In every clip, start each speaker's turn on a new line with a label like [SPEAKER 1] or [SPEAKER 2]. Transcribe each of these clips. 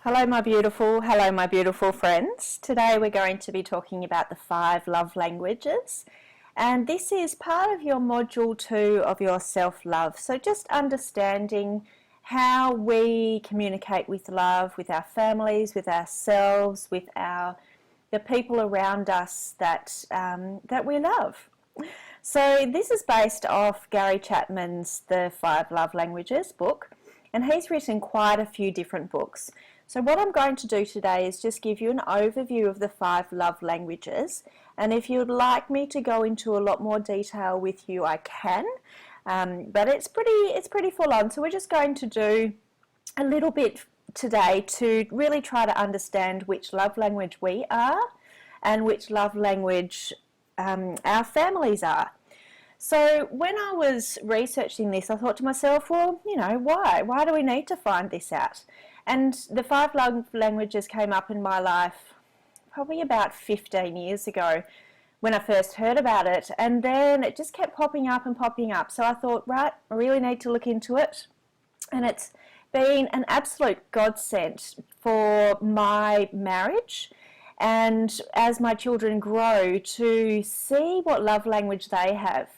[SPEAKER 1] Hello my beautiful friends. Today we're going to be talking about the 5 love languages, and this is part of your module 2 of your self-love. So just understanding how we communicate with love, with our families, with ourselves, with the people around us that we love. So this is based off Gary Chapman's The 5 Love Languages book, and he's written quite a few different books. So what I'm going to do today is just give you an overview of the 5 love languages, and if you'd like me to go into a lot more detail with you, I can, but it's pretty full on. So we're just going to do a little bit today to really try to understand which love language we are and which love language our families are. So when I was researching this, I thought to myself, well, why? Why do we need to find this out? And the 5 love languages came up in my life probably about 15 years ago when I first heard about it, and then it just kept popping up and popping up. So I thought, right, I really need to look into it, and it's been an absolute godsend for my marriage and as my children grow to see what love language they have.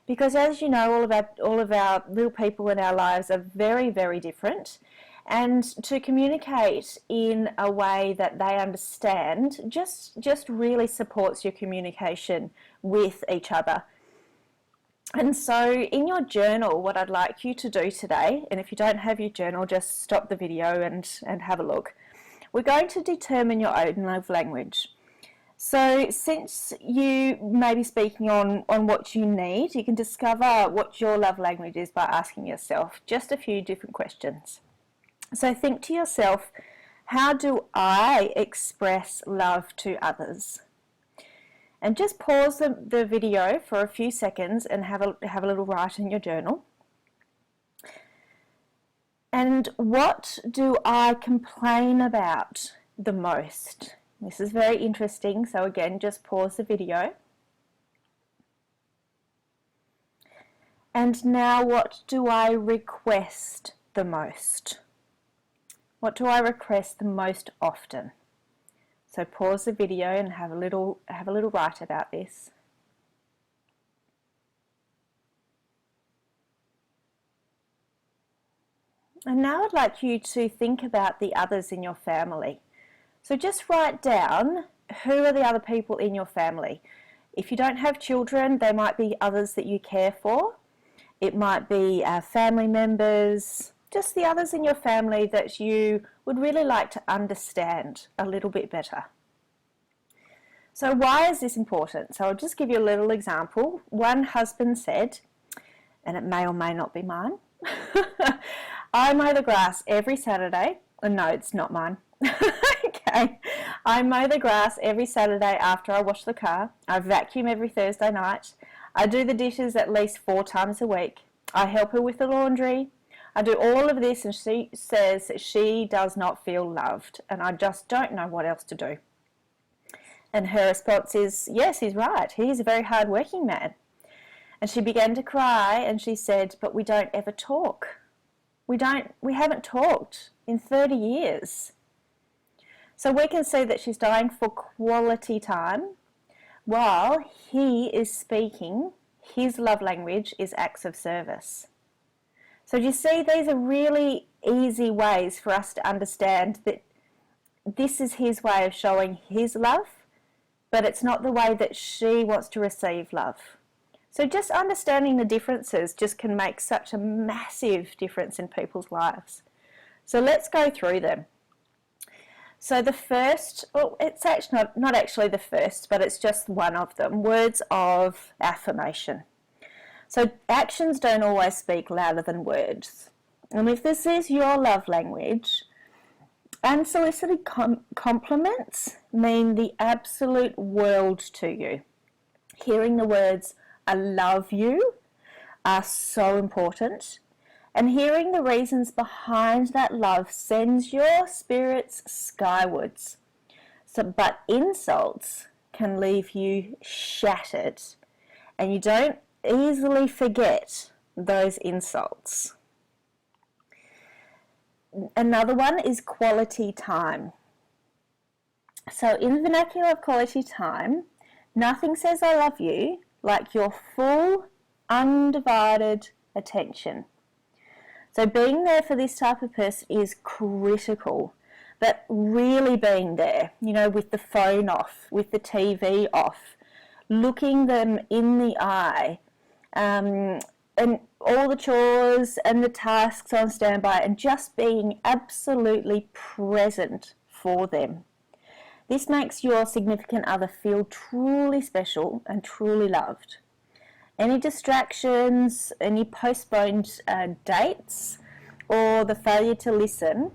[SPEAKER 1] Because as you know, all of our little people in our lives are very, very different. And to communicate in a way that they understand just really supports your communication with each other. And so in your journal, what I'd like you to do today, and if you don't have your journal, just stop the video and have a look. We're going to determine your own love language. So since you may be speaking on what you need, you can discover what your love language is by asking yourself just a few different questions. So think to yourself, how do I express love to others? And just pause the video for a few seconds and have a little write in your journal. And what do I complain about the most? This is very interesting, so again, just pause the video. And now, what do I request the most? What do I request the most often? So pause the video and have a little write about this. And now I'd like you to think about the others in your family. So just write down who are the other people in your family. If you don't have children, there might be others that you care for. It might be family members, just the others in your family that you would really like to understand a little bit better. So why is this important? So I'll just give you a little example. One husband said, and it may or may not be mine, I mow the grass every Saturday. No, it's not mine. Okay. I mow the grass every Saturday after I wash the car. I vacuum every Thursday night. I do the dishes at least 4 times a week. I help her with the laundry. I do all of this, and she says she does not feel loved, and I just don't know what else to do. And her response is, yes, he's right. He's a very hard-working man. And she began to cry, and she said, but we don't ever talk. We haven't talked in 30 years. So we can see that she's dying for quality time while he is speaking. His love language is acts of service. So you see, these are really easy ways for us to understand that this is his way of showing his love, but it's not the way that she wants to receive love. So just understanding the differences just can make such a massive difference in people's lives. So let's go through them. So the first, well, it's actually not actually the first, but it's just one of them, words of affirmation. So actions don't always speak louder than words. And if this is your love language, unsolicited compliments mean the absolute world to you. Hearing the words, I love you, are so important. And hearing the reasons behind that love sends your spirits skywards. But insults can leave you shattered, and you don't easily forget those insults. another one is quality time. So in the vernacular of quality time, nothing says I love you like your full, undivided attention. So being there for this type of person is critical, but really being there, you know, with the phone off, with the TV off, looking them in the eye, and all the chores and the tasks on standby, and just being absolutely present for them. This makes your significant other feel truly special and truly loved. Any distractions, any postponed dates, or the failure to listen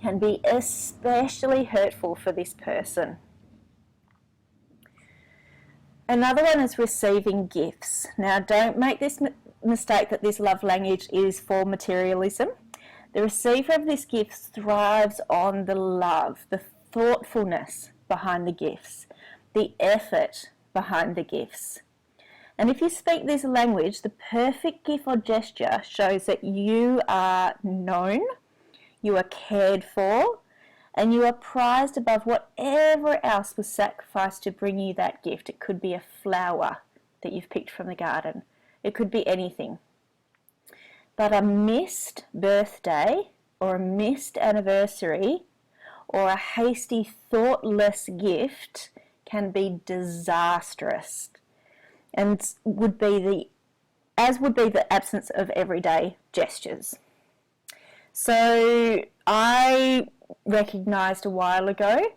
[SPEAKER 1] can be especially hurtful for this person. Another one is receiving gifts. Now, don't make this mistake that this love language is for materialism. The receiver of this gift thrives on the love, the thoughtfulness behind the gifts, the effort behind the gifts. And if you speak this language, the perfect gift or gesture shows that you are known, you are cared for, and you are prized above whatever else was sacrificed to bring you that gift. It could be a flower that you've picked from the garden. It could be anything. But a missed birthday or a missed anniversary or a hasty, thoughtless gift can be disastrous, and would be the absence of everyday gestures. So I recognised a while ago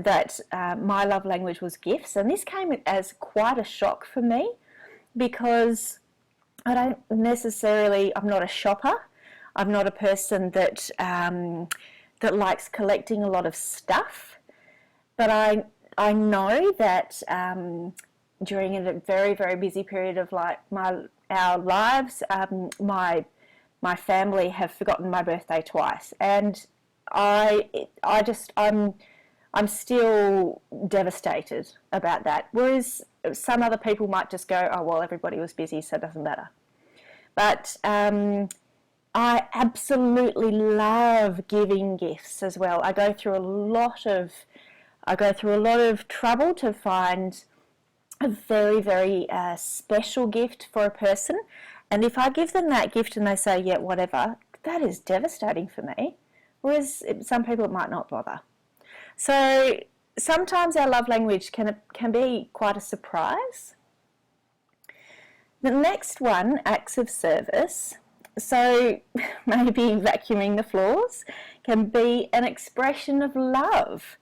[SPEAKER 1] that my love language was gifts, and this came as quite a shock for me because I'm not a shopper. I'm not a person that that likes collecting a lot of stuff, but I know that during a very, very busy period of our lives, my family have forgotten my birthday twice, and I'm still devastated about that. Whereas some other people might just go, oh well, everybody was busy, so it doesn't matter. But I absolutely love giving gifts as well. I go through a lot of trouble to find a very, very special gift for a person. And if I give them that gift and they say, yeah, whatever, that is devastating for me. Whereas some people it might not bother. So sometimes our love language can be quite a surprise. The next one, acts of service. So maybe vacuuming the floors can be an expression of love.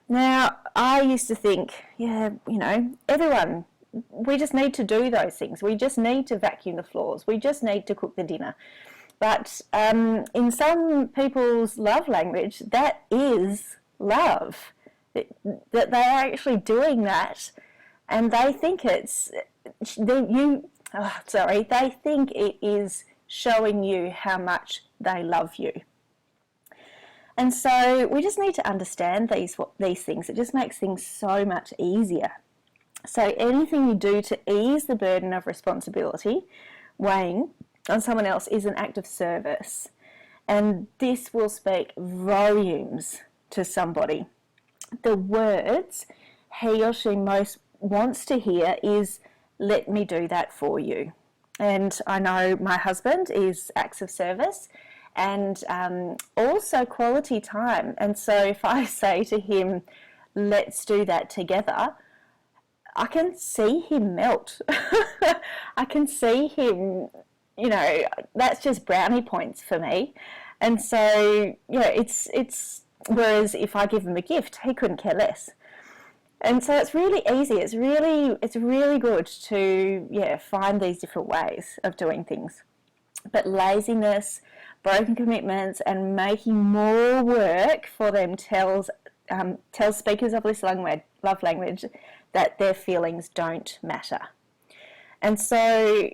[SPEAKER 1] Now, I used to think, yeah, you know, everyone, we just need to do those things. We just need to vacuum the floors. We just need to cook the dinner. But in some people's love language, that is love. That they are actually doing that, and they think they think it is showing you how much they love you. And so we just need to understand these things. It just makes things so much easier. So anything you do to ease the burden of responsibility weighing on someone else is an act of service. And this will speak volumes to somebody. The words he or she most wants to hear is, let me do that for you. And I know my husband is acts of service and also quality time. And so if I say to him, let's do that together, I can see him melt. I can see him, you know, that's just brownie points for me. And so, you know, it's whereas if I give him a gift, he couldn't care less. And so it's really easy. It's really good to find these different ways of doing things. But laziness, broken commitments, and making more work for them tells speakers of this love language that their feelings don't matter. And so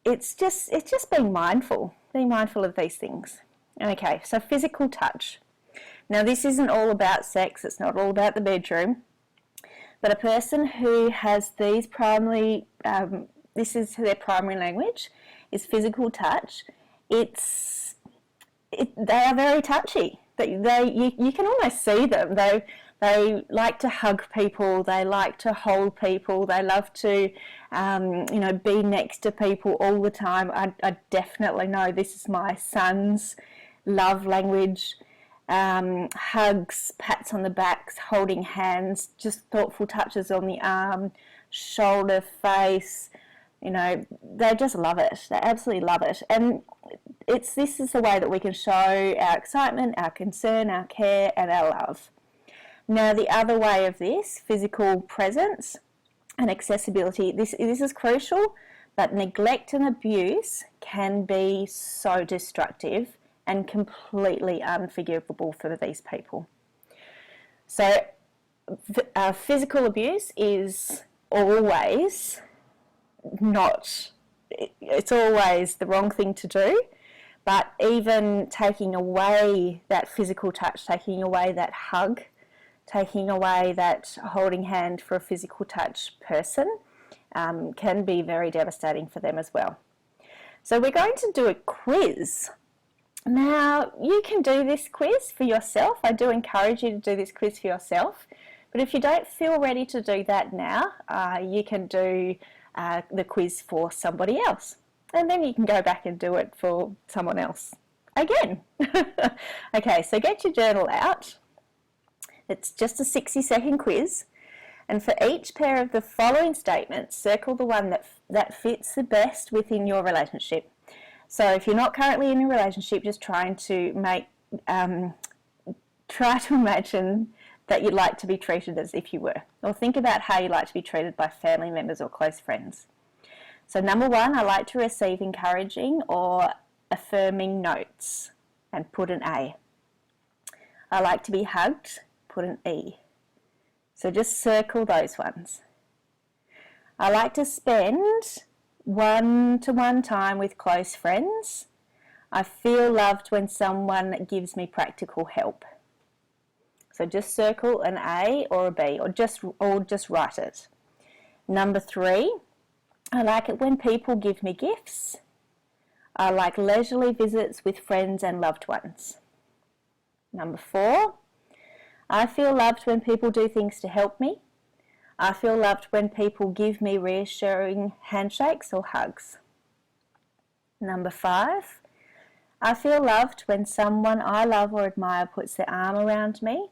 [SPEAKER 1] it's just being mindful of these things. Okay, so physical touch. Now this isn't all about sex. It's not all about the bedroom. But a person who has these this is their primary language, is physical touch. It's they are very touchy. You can almost see them. They like to hug people. They like to hold people. They love to, be next to people all the time. I definitely know this is my son's love language. Hugs, pats on the backs, holding hands, just thoughtful touches on the arm, shoulder, face. They just love it. They absolutely love it. And this is the way that we can show our excitement, our concern, our care, and our love. Now, the other way of this, physical presence and accessibility, this is crucial, but neglect and abuse can be so destructive and completely unforgivable for these people. So, physical abuse is always it's always the wrong thing to do, but even taking away that physical touch, taking away that hug, taking away that holding hand for a physical touch person can be very devastating for them as well. So we're going to do a quiz. Now, you can do this quiz for yourself. I do encourage you to do this quiz for yourself, but if you don't feel ready to do that now, you can do the quiz for somebody else, and then you can go back and do it for someone else again. Okay, so get your journal out. It's just a 60-second quiz, and for each pair of the following statements, circle the one that fits the best within your relationship. So if you're not currently in a relationship, just try to imagine that you'd like to be treated as if you were. Or think about how you'd like to be treated by family members or close friends. So number 1, I like to receive encouraging or affirming notes, and put an A. I like to be hugged, put an E. So just circle those ones. I like to spend one-to-one time with close friends. I feel loved when someone gives me practical help. So just circle an A or a B, or just write it. Number 3, I like it when people give me gifts. I like leisurely visits with friends and loved ones. Number 4, I feel loved when people do things to help me. I feel loved when people give me reassuring handshakes or hugs. Number 5, I feel loved when someone I love or admire puts their arm around me.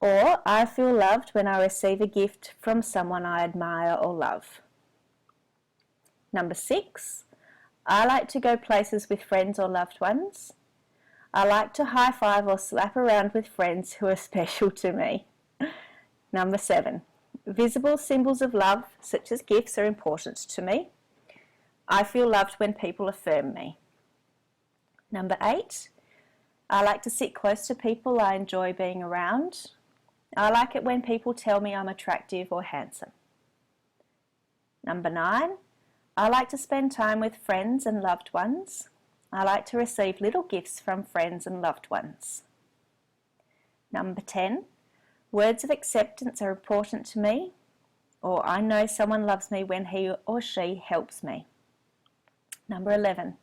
[SPEAKER 1] Or I feel loved when I receive a gift from someone I admire or love. Number 6, I like to go places with friends or loved ones. I like to high five or slap around with friends who are special to me. Number 7, visible symbols of love, such as gifts, are important to me. I feel loved when people affirm me. Number 8, I like to sit close to people I enjoy being around. I like it when people tell me I'm attractive or handsome. Number 9, I like to spend time with friends and loved ones. I like to receive little gifts from friends and loved ones. Number 10, words of acceptance are important to me, or I know someone loves me when he or she helps me. Number 11,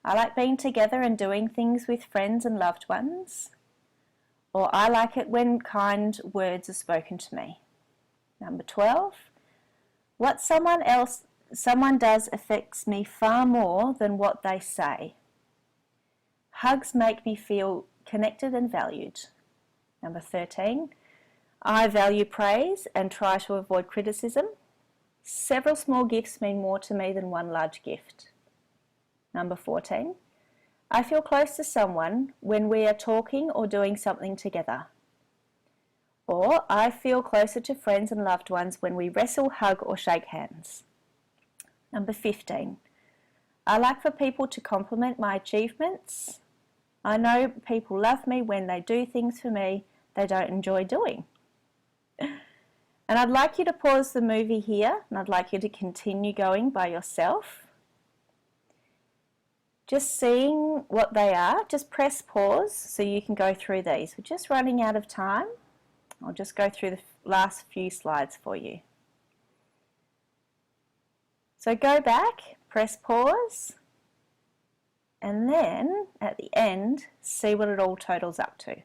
[SPEAKER 1] I like being together and doing things with friends and loved ones, or I like it when kind words are spoken to me. Number 12, what someone does affects me far more than what they say. Hugs make me feel connected and valued. Number 13, I value praise and try to avoid criticism. Several small gifts mean more to me than one large gift. Number 14, I feel close to someone when we are talking or doing something together. Or I feel closer to friends and loved ones when we wrestle, hug, or shake hands. Number 15, I like for people to compliment my achievements. I know people love me when they do things for me they don't enjoy doing. And I'd like you to pause the movie here, and I'd like you to continue going by yourself. Just seeing what they are, just press pause so you can go through these. We're just running out of time. I'll just go through the last few slides for you. So go back, press pause, and then at the end see what it all totals up to.